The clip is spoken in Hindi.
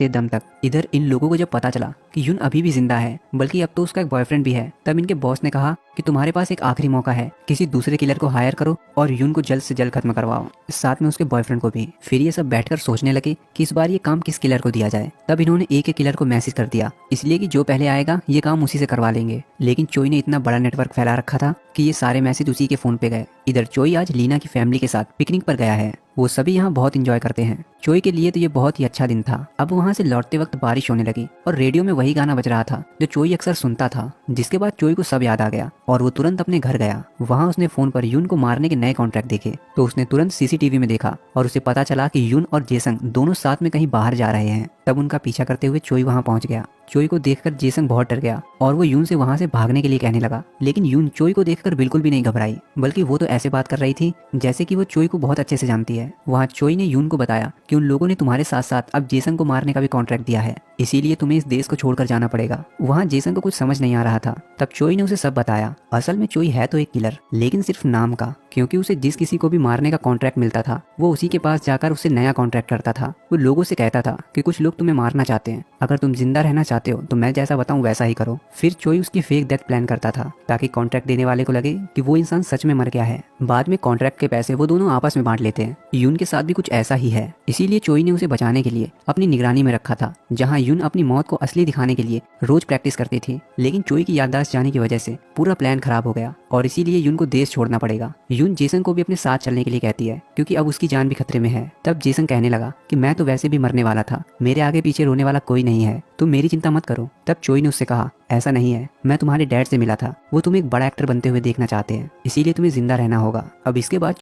मरते दम तक। इधर इन लोगों को जब पता चला कि यून अभी भी जिंदा है, बल्कि अब तो उसका एक बॉयफ्रेंड भी है, तब इनके बॉस ने कहा कि तुम्हारे पास एक आखिरी मौका है, किसी दूसरे किलर को हायर करो और यून को जल्द से जल्द खत्म करवाओ, साथ में उसके बॉयफ्रेंड को भी। फिर ये सब बैठकर सोचने लगे कि इस बार ये काम किस किलर को दिया जाए। तब इन्होंने एक एक किलर को मैसेज कर दिया, इसलिए कि जो पहले आएगा ये काम उसी से करवा लेंगे। लेकिन चोई ने इतना बड़ा नेटवर्क फैला रखा था कि ये सारे मैसेज उसी के फोन पे गए। इधर चोई आज लीना की फैमिली के साथ पिकनिक पर गया है। वो सभी यहाँ बहुत इंजॉय करते हैं। चोई के लिए तो ये बहुत ही अच्छा दिन था। अब वहाँ से लौटते वक्त बारिश होने लगी और रेडियो में वही गाना बज रहा था जो चोई अक्सर सुनता था। जिसके बाद चोई को सब याद आ गया और वो तुरंत अपने घर गया। वहाँ उसने फोन पर यून को मारने के नए कॉन्ट्रैक्ट देखे, तो उसने तुरंत सीसीटीवी में देखा और उसे पता चला कि यून और जेसन दोनों साथ में कहीं बाहर जा रहे हैं। तब उनका पीछा करते हुए चोई वहाँ पहुँच गया। चोई को देखकर जेसन बहुत डर गया और वो यून से वहाँ से भागने के लिए कहने लगा, लेकिन यून चोई को देखकर बिल्कुल भी नहीं घबराई, बल्कि वो तो ऐसे बात कर रही थी जैसे कि वो चोई को बहुत अच्छे से जानती है। वहाँ चोई ने यून को बताया कि उन लोगों ने तुम्हारे साथ साथ अब जेसन को मारने का भी कॉन्ट्रैक्ट दिया है, इसीलिए तुम्हें इस देश को छोड़कर जाना पड़ेगा। वहाँ जेसन को कुछ समझ नहीं आ रहा था। तब चोई ने उसे सब बताया। असल में चोई है तो एक किलर, लेकिन सिर्फ नाम का, क्योंकि उसे जिस किसी को भी मारने का कॉन्ट्रैक्ट मिलता था वो उसी के पास जाकर उससे नया कॉन्ट्रैक्ट करता था। वो लोगों से कहता था कि कुछ लोग तुम्हें मारना चाहते हैं, अगर तुम जिंदा रहना चाहते हो तो मैं जैसा बताऊं वैसा ही करो। फिर चोई उसकी फेक डेथ प्लान करता था ताकि कॉन्ट्रैक्ट देने वाले को लगे कि वो इंसान सच में मर गया है। बाद में कॉन्ट्रैक्ट के पैसे वो दोनों आपस में बांट लेते हैं। यून के साथ भी कुछ ऐसा ही है, इसीलिए चोई ने उसे बचाने के लिए अपनी निगरानी में रखा था, जहाँ यून अपनी मौत को असली दिखाने के लिए रोज प्रैक्टिस करती थी। लेकिन चोई की याददाश्त जाने की वजह से पूरा प्लान खराब हो गया और इसीलिए यून को देश छोड़ना पड़ेगा। यून जेसन को भी अपने साथ चलने के लिए कहती है क्योंकि अब उसकी जान भी खतरे में है। तब जेसन कहने लगा कि मैं तो वैसे भी मरने वाला था, मेरे आगे पीछे रोने वाला कोई नहीं है, तुम मेरी चिंता मत करो। तब चोई ने उससे कहा, ऐसा नहीं है, मैं तुम्हारे डैड से मिला था, वो तुम्हें एक बड़ा एक्टर बनते हुए देखना चाहते हैं, इसीलिए तुम्हें जिंदा रहना होगा। अब इसके बाद